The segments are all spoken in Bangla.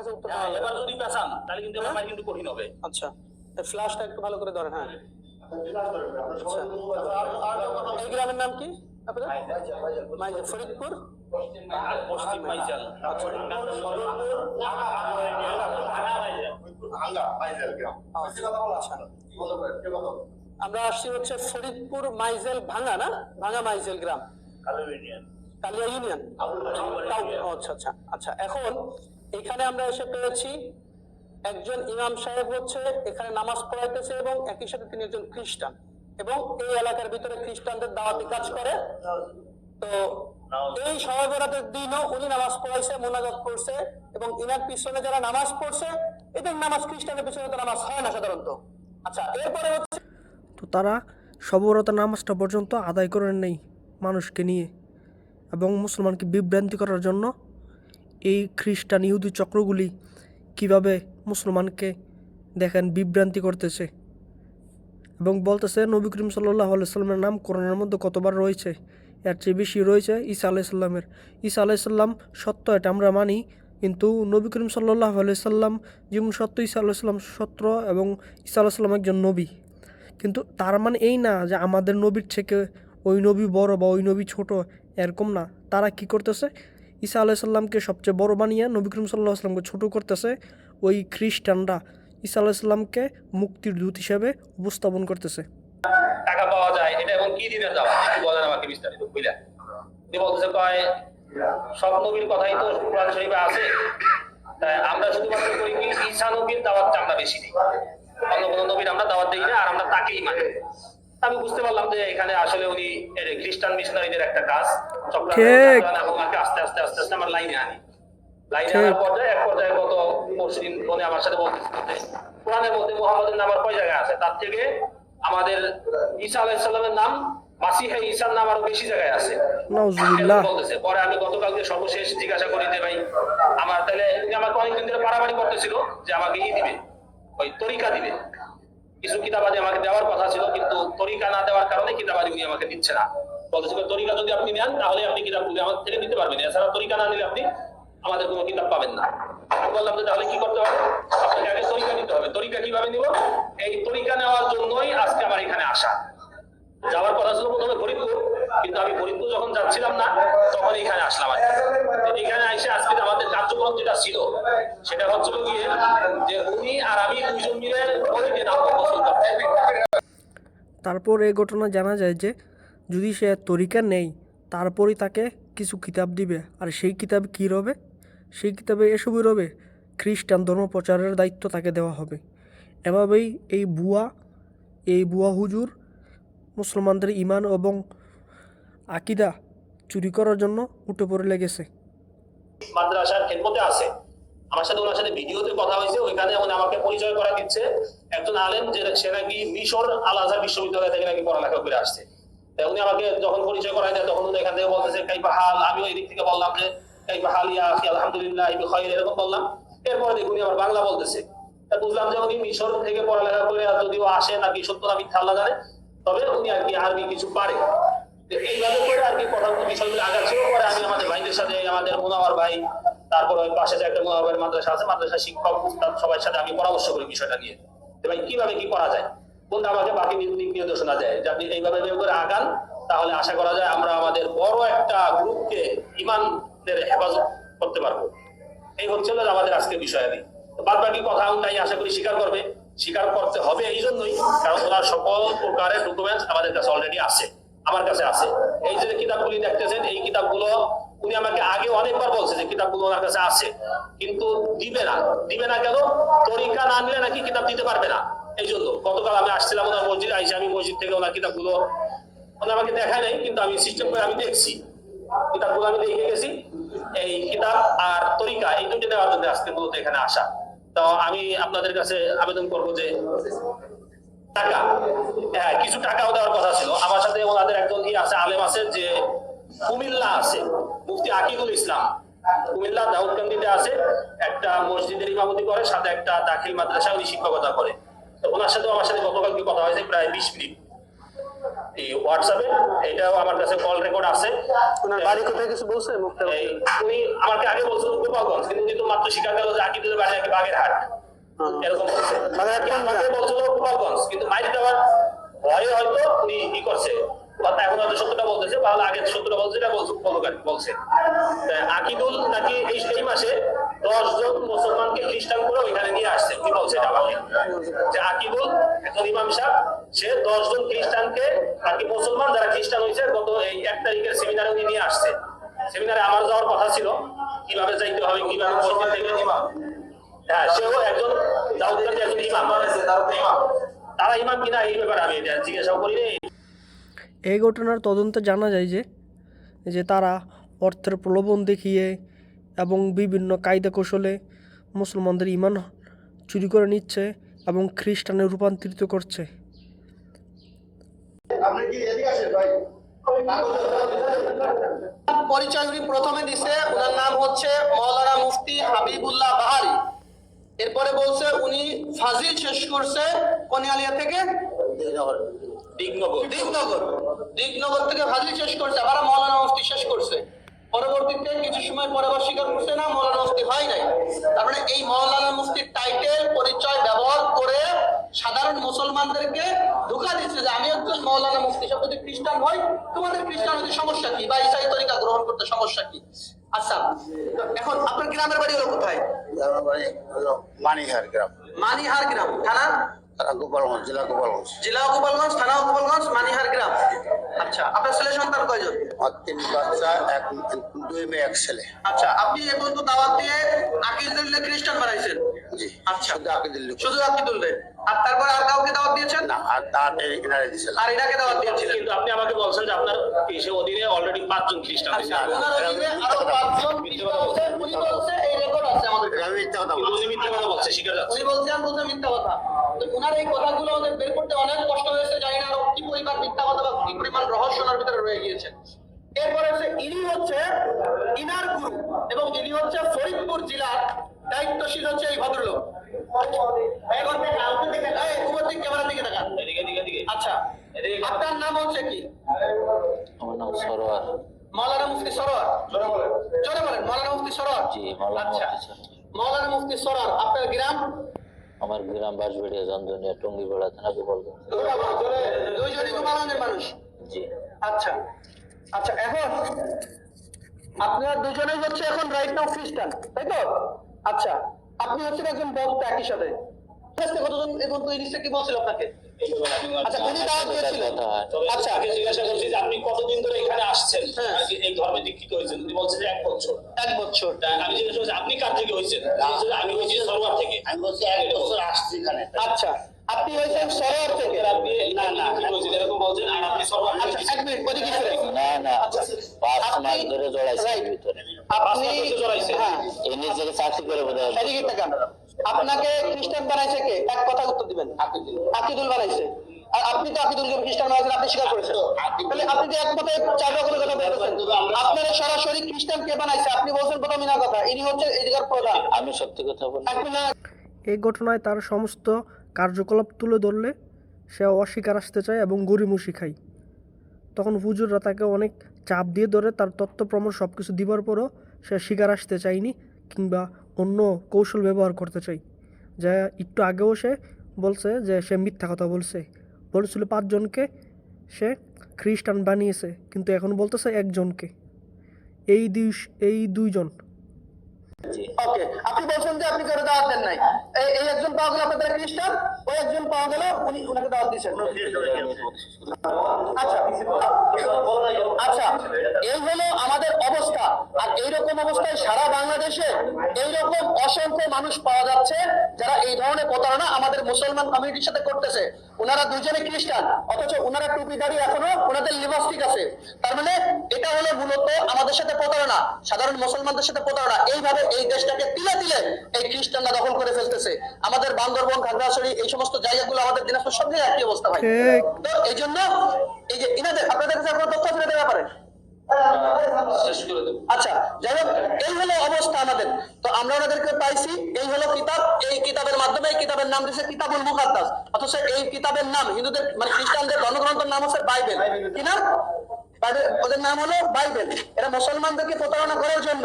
কাছে উত্তর এবার যদি পেছান তাহলে কিন্তু আমার কিন্তু কঠিন হবে। আচ্ছা, ফ্ল্যাশটা একটু ভালো করে ধরেন। হ্যাঁ, এই গ্রামের নাম কি আপনাদের? মাইজেল, ফরিদপুর পশ্চিম মাইজাল। আমরা আসছি হচ্ছে ফরিদপুর মাইজেল ভাঙা, না ভাঙা মাইজেল গ্রাম, কালিয়া ইউনিয়ন। আচ্ছা আচ্ছা আচ্ছা। এখন এখানে আমরা এসে পেয়েছি একজন ইমাম সাহেব হচ্ছে এখানে নামাজ পড়াইতেছে এবং একই সাথে তিনি একজন খ্রিস্টান এবং এই এলাকার ভিতরে খ্রিস্টানদের দাওয়াতি কাজ করে। তো এই শবে বরাতের দিনও উনি নামাজ পড়াইছে, মোনাজাত করছে এবং ইনার পিছনে যারা নামাজ পড়ছে, এবং নামাজ খ্রিস্টানের পিছনে তো নামাজ হয় না সাধারণত। আচ্ছা, এরপরে হচ্ছে তো তারা শবে বরাতের নামাজটা পর্যন্ত আদায় করে নেই মানুষকে নিয়ে, এবং মুসলমানকে বিভ্রান্তি করার জন্য এই খ্রিস্টান ইহুদি চক্রগুলি কিভাবে মুসলমানকে দেখেন বিভ্রান্তি করতেছে এবং বলতেছে নবী করিম সাল্লাল্লাহু আলাইহি সাল্লামের নাম কোরআনের মধ্যে কতবার রয়েছে, এর চেয়ে বেশি রয়েছে ঈসা আলাইহিস সালামের। ঈসা আলাইহিস সালাম সত্য, এটা আমরা মানি, কিন্তু নবী করিম সাল্লাল্লাহু আলাইহি সাল্লাম যেমন সত্য, ঈসা আলাইহিস সালাম সত্য এবং ঈসা আলাইহিস সালাম একজন নবী। কিন্তু তার মানে এই না যে আমাদের নবীর থেকে ওই নবী বড় বা ওই নবী ছোট, এরকম না। তারা কি করতেছে, ঈসা আলাইহিস সালামকে সবচেয়ে বড় বানিয়ে নবী করিম সাল্লাল্লাহু আলাইহি সাল্লামকে ছোট করতেছে। ওই খ্রিস্টানরা ঈসা আলাইহিস সালামকে মুক্তির দূত হিসেবে উপস্থাপন করতেছে। টাকা পাওয়া যায় এটা এবং কি দিবেন যাওয়া একটু বলেন আমাকে বিস্তারিত বুঝলেন। তিনি বলতেছে কয় সব নবীর কথাই তো কোরআন শরীফে আছে, তাই আমরা শুধুমাত্র করি কি ঈসা নবীর দাওয়াতটা আমরা বেশি দিই, অন্য কোনো নবীর আমরা দাওয়াত দিই না, আর আমরা তাকেই মানি। আমি বুঝতে পারলাম যে এখানে আসলে উনি খ্রিস্টান মিশনারিদের একটা কাজ এবং আস্তে আস্তে আস্তে আস্তে আমার লাইনে আনি। লাইনে আনার পর্যায়ে এক পর্যায়ে গত পরশুদিন উনি আমার সাথে বলতেছিল যে কোরআনের মধ্যে মুহাম্মদের নাম আর কয় জায়গায় আছে, তার থেকে আমাদের ঈসা আলাইহিস সালামের নাম মাসিহ ঈসার নাম আরো বেশি জায়গায় আছে বলতেছে। পরে আমি গতকালকে সর্বশেষ জিজ্ঞাসা করি যে ভাই আমার তাহলে আমাকে অনেকদিন ধরে পারাবাড়ি করতেছিল যে আমাকে দিবে, ওই তরিকা দিবে, কিছু কিতাবাদি আমাকে দেওয়ার কথা ছিল, কিন্তু তরিকা না দেওয়ার কারণে কিতাবাদি উনি আমাকে দিচ্ছে না। বলতেছিল তরিকা যদি আপনি নেন তাহলে আপনি কিতাবগুলি আমার থেকে নিতে পারবেন, এছাড়া তরিকা না নিলে আপনি আমাদের কোনো কিতাব পাবেন না। আমি বললাম যে তাহলে কি করতে হবে, আপনাকে আগে তরিকা নিতে হবে। তরিকা কিভাবে নিব, এই তরিকা নেওয়ার জন্যই আজকে আমার এখানে আসা। যাওয়ার কথা ছিল প্রথমে ফরিদপুর, কিন্তু আমি ফরিদপুর যখন যাচ্ছিলাম না তখন এখানে আসলাম। এখানে এসে আজকে আমাদের কার্যক্রম যেটা ছিল সেটা হচ্ছিল গিয়ে যে উনি আর আমি দুইজন মিলে নদীতে নামবো গোসল করতে। তারপর এই ঘটনা জানা যায় যে যদি সে তরিকা নেই তারপরই তাকে কিছু কিতাব দিবে, আর সেই কিতাব কী রবে, সেই কিতাবে এসবই রবে, খ্রিস্টান ধর্ম প্রচারের দায়িত্ব তাকে দেওয়া হবে। এভাবেই এই বুয়া হুজুর মুসলমানদের ইমান এবং আকিদা চুরি করার জন্য উঠে পড়ে লেগেছে। মাদ্রাসার খেদমতে আছে, আমার সাথে ওনার সাথে ভিডিওতে কথা হয়েছে, ওইখানে উনি আমাকে পরিচয় করা দিচ্ছে একজন আলেম যে সে নাকি মিশর আল আজহার বিশ্ববিদ্যালয় থেকে নাকি পড়ালেখা করে আসছে। উনি আমাকে যখন পরিচয় করাই দেয় তখন উনি এখান থেকে বলতেছে কাইফা হাল, আমিও এই দিক থেকে বললাম যে কাইফা হাল ইয়া আখি আলহামদুলিল্লাহ বিখাইর, এরকম বললাম। এরপরে দেখুন উনি আমার বাংলা বলতেছে, বুঝলাম যে উনি মিশর থেকে পড়ালেখা করে যদিও আসে নাকি সত্য না মিথ্যা আল্লাহ জানে, তবে উনি আর কি আরবি কিছু পারে। এইভাবে করে আর কি কথাগুলো বিষয়গুলো আগাচ্ছিল। পরে আমি আমাদের ভাইদের সাথে, আমাদের মুনাওয়ার ভাই, তারপর ওই পাশে যে একটা মুনাওয়ার মাদ্রাসা আছে, মাদ্রাসা শিক্ষক সবার সাথে আমি পরামর্শ করি বিষয়টা নিয়ে, ভাই কিভাবে কি করা যায়, কোনটা আমাকে বাকি দিক নির্দেশনা দেয় যে আপনি এইভাবে করে আগান, তাহলে আশা করা যায় আমরা আমাদের বড় একটা গ্রুপকে ইমানের হেফাজত করতে পারবো। এই হচ্ছিল আমাদের আজকে বিষয়াদি। বাদ বাকি কথা তাই আশা করি স্বীকার করবে, স্বীকার করতে হবে এই জন্যই কারণ ওনার সকল প্রকারের ডকুমেন্টস আমাদের কাছে অলরেডি আছে, আমার কাছে আছে। এই যে কিতাবগুলি দেখতেছেন, এই কিতাবগুলো উনি আমাকে আগে অনেকবার বলছে যে কিতাবগুলো ওনার কাছে আছে, কিন্তু দিবে না কেন, তরিকা না নিলে নাকি কিতাব দিতে পারবে না। এই জন্য গতকাল আমি আসছিলাম ওনার মসজিদে, আইসে আমি মসজিদ থেকে ওনার কিতাবগুলো উনি আমাকে দেখায় নাই, কিন্তু আমি সিস্টেম করে আমি দেখছি কিতাবগুলো, আমি দেখে গেছি। এই কিতাব আর তরিকা এই দুটো দেওয়ার জন্য আজকে মূলত এখানে আসা। তো আমি আপনাদের কাছে আবেদন করবো যে টাকা, হ্যাঁ কিছু টাকাও দেওয়ার কথা ছিল। আমার সাথে ওনাদের একজন আছে, আলেম আছে, যে কুমিল্লা আছে, মুফতি আকিদুল ইসলাম, কুমিল্লা দাউদকান্দিতে আছে, একটা মসজিদের ইমামতি করে, সাথে একটা দাখিল মাদ্রাসা উনি শিক্ষকতা করে। তো ওনার সাথে আমার সাথে গতকালকে কথা হয়েছে প্রায় 20 মিনিট। এই হোয়াটসঅ্যাপে, এটাও আমার কাছে কল রেকর্ড আছে। ওনার বাড়ি কোথায় কিছু বলছে মুখটা? উনি আমাকে আগে বলছিল গোপালগঞ্জ, কিন্তু উনি তো মাত্র স্বীকার করলো যে আকিদুলের বাড়ি নাকি বাগেরহাট, এরকম বলছে। আমাকে বলছিল গোপালগঞ্জ, কিন্তু মাইরি দেওয়ার ভয়ে হয়তো উনি ই করছে, কথা এখন হয়তো সত্যটা বলতেছে, তাহলে আগে সত্যটা বলছে, এটা বলছে আকিদুল নাকি এই মাসে 10 জন মুসলমানকে খ্রিস্টান করে ওইখানে নিয়ে আসছে। কি বলছে এটা আমাকে, যে আকিদুল একজন ইমাম সাহেব, সে 10 জন খ্রিস্টানকে আর কি মুসলমান যারা খ্রিস্টান হয়েছে গত এই 1 তারিখের সেমিনারে উনি নিয়ে আসছে। সেমিনারে আমার যাওয়ার কথা ছিল, কিভাবে যাইতে হবে, কিভাবে মসজিদ থেকে ইমাম, হ্যাঁ সেও একজন দাউদকান্দি একজন ইমাম, তারা ইমাম কিনা এই ব্যাপারে আমি এটা জিজ্ঞাসা করিনি। এই ঘটনার তদন্তে জানা যায় যে তারা অর্থের প্রলোভন দেখিয়ে এবং বিভিন্ন কায়দা কৌশলে মুসলমানদের ইমান চুরি করে নিচ্ছে এবং খ্রিস্টানে রূপান্তরিত করছে। পরিচয় উনি প্রথমে দিছে, ওনার নাম হচ্ছে মাওলানা মুফতি হাবিবুল্লাহ বাহারি। এরপরে বলছে উনি ফাজিল শেষ করছে কোনিয়ালিয়া থেকে, দিগনগর থেকে ফাজিল শেষ করছে, আবার মাওলানা মুফতি শেষ করছে। পরবর্তীতে কিছু সময় পরে আবার স্বীকার করছে না মাওলানা মুফতি হয় নাই। তার মানে এই মাওলানা মুফতির টাইটেল পরিচয় ব্যবহার করে সাধারণ মুসলমানদেরকে ধোঁকা দিচ্ছে যে আমি একজন মাওলানা মুফতি, সব যদি খ্রিস্টান হয় তোমাদের খ্রিস্টান হতে সমস্যা কি, বা ইসাই তরিকা গ্রহণ করতে সমস্যা কি? আচ্ছা, এখন আপনার গ্রামের বাড়ি হলো কোথায়? মানিহার গ্রাম, মানিহার গ্রাম, থানা গোপালগঞ্জ, জেলা গোপালগঞ্জ। জেলা গোপালগঞ্জ, থানা গোপালগঞ্জ, মানিহার গ্রাম। আচ্ছা, আপনার ছেলে সন্তান কয়জন? আমার 3 বাচ্চা, 2 মেয়ে 1 ছেলে। আচ্ছা, আপনি এ পর্যন্ত দাওয়াত দিয়ে আকিদুল্লাহ খ্রিস্টান বানাইছেন? জি। আচ্ছা, শুধু আকিদুল্লাহ। শুধু আকিদুল্লাহ, আর তারপর আর কাউকে দাওয়াত দিয়েছেন না, আর তার এনারে দিছিল। আর এটাকে দাওয়াত দিয়েছিলেন? কিন্তু আপনি আমাকে বলছেন যে আপনার সে অধীনে অলরেডি 5 জন খ্রিস্টান আছে। ওনার অধীনে আরো 5 জন খ্রিস্টান আছে, উনি বলছে এই রেকর্ড আছে আমাদের কাছে। আমি মিথ্যা কথা কিন্তু বলছি। উনি মিথ্যা কথা বলছে, স্বীকার যাচ্ছে। উনি বলছেন মিথ্যা কথা। তো ওনার এই কথাগুলো আমাদের বের করতে অনেক কষ্ট হয়েছে, জানি না আরো কি পরিমাণ মিথ্যা কথা বা কি পরিমাণ রহস্য ওনার ভিতরে রয়ে গিয়েছে। এরপরে ইনি হচ্ছে ইনার গুরু এবং ইনি হচ্ছে ফরিদপুর জেলার দায়িত্বশীল হচ্ছে এই ভদ্রলোক। ক্যামেরার দিকে তাকান। আচ্ছা, আপনার নাম হচ্ছে কি? আমার নাম সরোয়ার। মাওলানা মুফতি সরোয়ার। জোরে বলেন, মাওলানা মুফতি সরোয়ার। জি, মাওলানা আচ্ছা, মুফতি সরোয়ার। মাওলানা মুফতি সরোয়ার। আপনার গ্রাম? আমার গ্রাম বাঁশবেড়িয়া, জন্দনিয়া, টঙ্গিপাড়া থানা, গোপালগঞ্জ। দুইজনই গোপালগঞ্জের মানুষ? জি। আচ্ছা আচ্ছা, এখন আপনারা দুজনেই হচ্ছে এখন রাইট নাও খ্রিস্টান, তাই তো? আচ্ছা, আপনি হচ্ছেন একজন বক্তা একই সাথে। কতজন এখন তো ইনিশে কি বলছিল আপনাকে? আচ্ছা, উনি দাওয়াত দিয়েছিলেন। আচ্ছা, আগে জিজ্ঞাসা করছি যে আপনি কতদিন ধরে এখানে আসছেন, হ্যাঁ। এই ধর্মে দীক্ষিত হয়েছেন? উনি বলছেন যে 1 বছর। 1 বছর। আমি জিজ্ঞাসা করছি আপনি কার থেকে হয়েছেন? আমি হয়েছি সরোয়ার থেকে। আমি বলছি 1 বছর আসছি এখানে। আচ্ছা, আপনি হয়েছেন সরোয়ার থেকে? আপনি না দীক্ষিত হয়েছেন এরকম বলছেন, আর আপনি সরোয়ার থেকে। আচ্ছা, 1 মিনিট, ওদিকে ফিরে। না, 5 মাস ধরে জড়াইছে এর ভিতরে। আপনি হ্যাঁ, এই নিজেকে চাকরি করে বোধহয়। এদিকে তাকান। আপনাকে খ্রিস্টান বানাইছে কে? এক কথা উত্তর দিবেন। আকিদুল বানাইছে। আর আপনি তো আকিদুলকে খ্রিস্টান বানাইছেন, আপনি স্বীকার করেছেন। তাহলে আপনি যে এক কথায় 4 রকমের কথা বলতেছেন। আপনারা সরাসরি খ্রিস্টান কে বানাইছে? আপনি বলছেন প্রথম ইনার কথা, ইনি হচ্ছে এই জায়গার প্রধান। আমি সত্যি কথা বলি। আপনি না এই ঘটনায় তার সমস্ত কার্যকলাপ তুলে ধরলে সে অস্বীকার আসতে চায় এবং গড়িমসি খায়। তখন হুজুররা তাকে অনেক চাপ দিয়ে ধরে তার তথ্য প্রমাণ সব কিছু দিবার পরও সে স্বীকার আসতে চায়নি কিংবা অন্য কৌশল ব্যবহার করতে চায়। যা একটু আগেও সে বলছে যে সে মিথ্যা কথা বলছিল 5 জনকে সে খ্রিস্টান বানিয়েছে, কিন্তু এখন বলতেছে 1 জনকে। এই 2 জন। ওকে, আপনি বলছেন যে আপনি কারো দাওয়াত দেন নাই। এই একজন পাওয়া গেল আপনাদের খ্রিস্টান, ওই একজন পাওয়া গেল উনি উনাকে দাওয়াত দিয়েছেন। আচ্ছা আচ্ছা, এই হলো আমাদের অবস্থা। আর এইরকম অবস্থায় সারা বাংলাদেশে এইরকম অসংখ্য মানুষ পাওয়া যাচ্ছে যারা এই ধরনের প্রতারণা আমাদের মুসলমান কমিউনিটির সাথে করতেছে। ওনারা দুজনে খ্রিস্টান, অথচ ওনারা টুপি দাঁড়িয়ে এখনো ওনাদের লিপস্টিক আছে। তার মানে এটা হলো মূলত আমাদের সাথে প্রতারণা, সাধারণ মুসলমানদের সাথে প্রতারণা। এইভাবে এই দেশটাকে তিলে তিলে এই খ্রিস্টানরা দখল করে ফেলতেছে। আমাদের বান্দরবন, খাগড়াছড়ি, এই সমস্ত জায়গাগুলো, আমাদের দিনাজপুর, সব জায়গায় একই অবস্থা ভাই। ঠিক। তো এই জন্য এই যে ইনাদের আপনাদের কাছে কোনো তথ্য আছে এদের ব্যাপারে? শেষ করে দেবো। আচ্ছা, যাই হোক, এই হলো অবস্থা আমাদের। তো আমরা ওনাদেরকে পাইছি, এই হলো কিতাব। এই কিতাবের মাধ্যমে, এই কিতাবের নাম দিয়েছে কিতাবুল মুকাদ্দাস। অথচ এই কিতাবের নাম হিন্দুদের মানে খ্রিস্টানদের ধর্মগ্রন্থের নাম হচ্ছে বাইবেল। কি নাম? ওদের নাম হলো বাইবেল। এরা মুসলমানদেরকে প্রতারণা করার জন্য,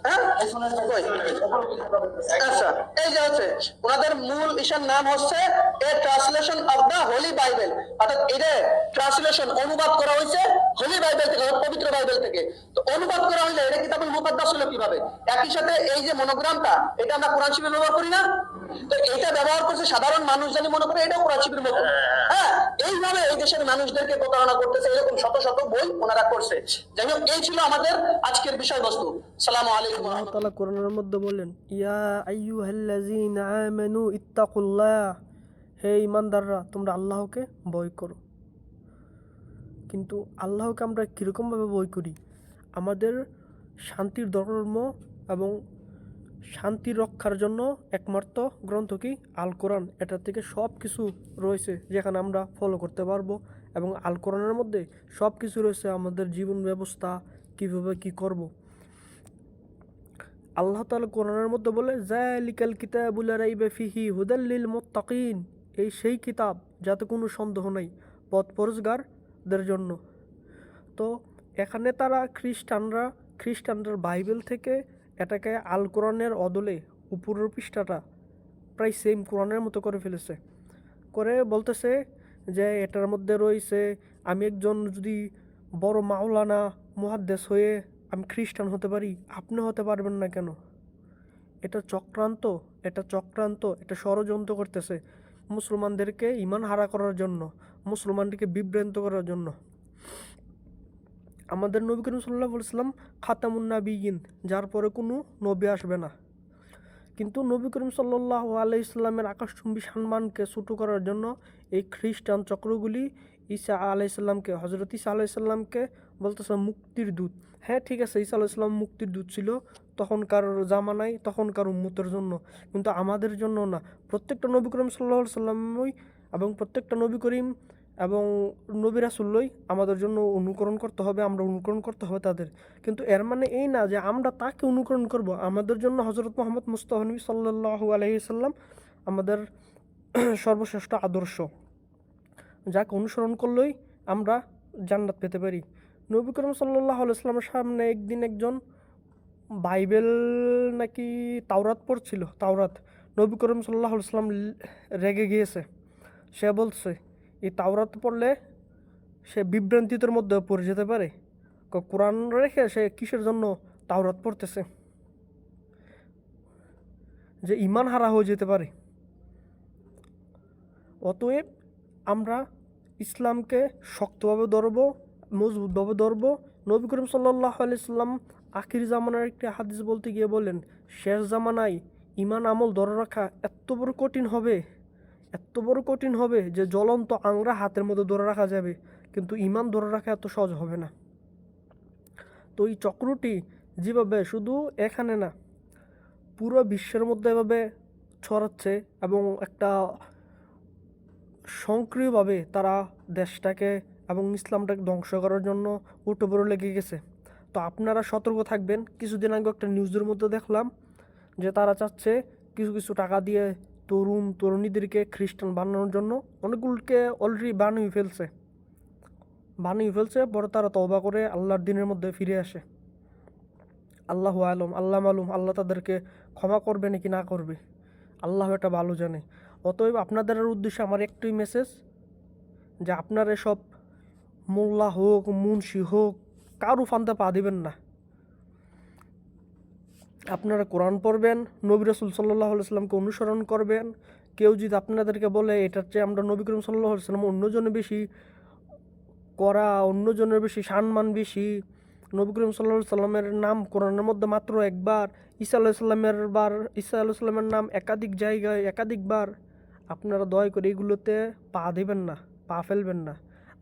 হ্যাঁ, কই? আচ্ছা, এই যে হচ্ছে ওনাদের মূল ইসার নাম হচ্ছে a translation of the holy Bible, অর্থাৎ এটা ট্রান্সলেশন অনুবাদ করা হয়েছে হোলি বাইবেল থেকে, পবিত্র বাইবেল থেকে। তো অনুবাদ করা হইলে এটা কিতাবুল মুকাদ্দাস হলো কিভাবে? একই সাথে এই যে মনোগ্রামটা, এটা আমরা কোরআন শরীফে ব্যবহার করি না? তো এটা ব্যবহার করছে সাধারণ মানুষ, জানি মনে করে এটাও কোরআন শরীফের মতো। হ্যাঁ, এইভাবে এই দেশের মানুষদেরকে প্রতারণা করতেছে। এরকম শত শত বই ওনারা করছে। যাই হোক, এই ছিল আমাদের আজকের বিষয়বস্তু। সালামু আলাইকুম। আল্লাহ তাআলা কোরআনের মধ্যে বলেন, ইয়া আইয়ুহাল্লাযীনা আমানু ইত্তাকুল্লাহ, হে ঈমানদাররা তোমরা আল্লাহকে ভয় করো। কিন্তু আল্লাহকে আমরা কীরকমভাবে ভয় করি? আমাদের শান্তির ধর্ম এবং শান্তি রক্ষার জন্য একমাত্র গ্রন্থ কি? আল কোরআন। এটা থেকে সব কিছু রয়েছে যেখানে আমরা ফলো করতে পারবো, এবং আল কোরআনের মধ্যে সব কিছু রয়েছে আমাদের জীবন ব্যবস্থা কীভাবে কী করব। আল্লাহ তাআলা কোরআনের মধ্যে বলে, যালিকাল কিতাবু লা রাইবা ফিহি হুদাল লিল মুত্তাকিন, এই সেই কিতাব যাতে কোনো সন্দেহ নেই পথপরজগারদের জন্য। তো এখানে তারা খ্রিস্টানরা বাইবেল থেকে এটাকে আল কোরআনের অদলে উপরের পৃষ্ঠাটা প্রায় সেম কোরআনের মতো করে ফেলেছে, করে বলতেছে যে এটার মধ্যে রয়েছে আমি একজন যদি বড় মাওলানা মুহাদ্দিস হয়ে আমি খ্রিস্টান হতে পারি, আপনি হতে পারবেন না কেন? এটা চক্রান্ত, এটা ষড়যন্ত্র করতেছে মুসলমানদেরকে ঈমান হারা করার জন্য, মুসলমানদেরকে বিভ্রান্ত করার জন্য। আমাদের নবী করিম সাল্লাল্লাহু আলাইহি ওয়াসাল্লাম খাতামুন নাবিয়্যিন, যার পরে কোনো নবী আসবে না। কিন্তু নবী করিম সাল্লাল্লাহু আলাইহি সাল্লামের আকাশচুম্বী সম্মানকে ছোট করার জন্য এই খ্রিস্টান চক্রগুলি ঈসা আলাইহিস সালামকে, হযরত ঈসা আলাইহিস সালামকে বলতেছে মুক্তির দূত। হ্যাঁ, ঠিক আছে, ঈসা আলাইহিস সালাম মুক্তির দূত ছিল তখনকার জামানায়, তখনকার উম্মতের জন্য, কিন্তু আমাদের জন্য না। প্রত্যেকটা নবী করিম সাল্লাল্লাহু আলাইহি সাল্লামই এবং প্রত্যেকটা নবী করিম এবং নবী রাসূলই আমাদের জন্য অনুকরণ করতে হবে, আমরা অনুকরণ করতে হবে তাদের। কিন্তু এর মানে এই না যে আমরা তাকে অনুকরণ করব। আমাদের জন্য হযরত মুহাম্মদ মুস্তাফা নবী সাল্লাল্লাহু আলাইহি সাল্লাম আমাদের সর্বশ্রেষ্ঠ আদর্শ, যাকে অনুসরণ করলেই আমরা জান্নাত পেতে পারি। নবী করিম সাল্লাল্লাহু আলাইহি সাল্লামের সামনে একদিন একজন বাইবেল নাকি তাওরাত পড়ছিল, তাওরাত। নবী করিম সাল্লাল্লাহু আলাইহি সাল্লাম রেগে গিয়েছে। সে বলছে এই তাওরাত পড়লে সে বিভ্রান্তির মধ্যে পড়ে যেতে পারে। কোরআন রেখে সে কিসের জন্য তাওরাত পড়তেছে? যে ঈমান হারা হয়ে যেতে পারে। অতএব আমরা ইসলামকে শক্তভাবে ধরবো, মজবুতভাবে ধরবো। নবী করিম সাল্লাল্লাহু আলাইহি সাল্লাম আখির জামানার একটি হাদিস বলতে গিয়ে বলেন, শেষ জামানায় ঈমান আমল ধরে রাখা এত বড় কঠিন হবে যে জ্বলন্ত আংরা হাতের মধ্যে ধরে রাখা যাবে, কিন্তু ঈমান ধরে রাখা এত সহজ হবে না। তো এই চক্রটি যেভাবে শুধু এখানে না, পুরো বিশ্বের মধ্যে এভাবে ছড়াচ্ছে এবং একটা সক্রিয়ভাবে তারা দেশটাকে এবং ইসলামটাকে ধ্বংস করার জন্য উঠে পড়ে লেগে গেছে। তো আপনারা সতর্ক থাকবেন। কিছুদিন আগে একটা নিউজের মধ্যে দেখলাম যে তারা চাচ্ছে কিছু টাকা দিয়ে তরুণীদেরকে খ্রিস্টান বানানোর জন্য। অনেকগুলোকে অলরেডি বানিয়ে ফেলছে, পরে তারা তওবা করে আল্লাহর দিনের মধ্যে ফিরে আসে। আল্লাহু আলম, আল্লাহ মালুম, আল্লাহ তাদেরকে ক্ষমা করবে নাকি না করবে, আল্লাহ এটা ভালো জানে। অতএব আপনাদের উদ্দেশ্যে আমার একটাই মেসেজ, যে আপনারা এসব মোল্লা হোক, মুন্সি হোক, কারো ফান্দা পা দিবেন না। আপনারা কোরআন পড়বেন, নবী রাসূল সাল্লাল্লাহু আলাইহি সাল্লামকে অনুসরণ করবেন। কেউ যদি আপনাদেরকে বলে এটার চেয়ে আমরা নবী করিম সাল্লাল্লাহু আলাইহি সাল্লাম অন্যজনের বেশি করা, অন্যজনের বেশি সম্মান বেশি, নবী করিম সাল্লাল্লাহু আলাইহি সাল্লামের নাম কোরআনের মধ্যে মাত্র একবার, ঈসা আলাইহিস সালামের নাম একাধিক জায়গায় একাধিকবার, আপনারা দয়া করে এগুলোতে পা দেবেন না, পা ফেলবেন না।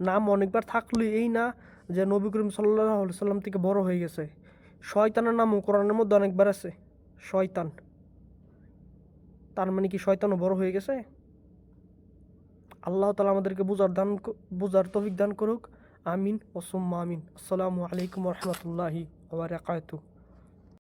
নাম অনেকবার থাকলে এই না যে নবী করিম সাল্লাল্লাহু আলাইহি সাল্লাম থেকে বড় হয়ে গেছে। শয়তানের নামও কোরআনের মধ্যে অনেকবার আছে, শয়তান। তার মানে কি শয়তানও বড় হয়ে গেছে? আল্লাহ তাআলা আমাদেরকে বুঝার তৌফিক দান করুক। আমিন ও সুম্মা আমিন। আসসালামু আলাইকুম রহমতুল্লাহি ওয়া বারাকাতুহু।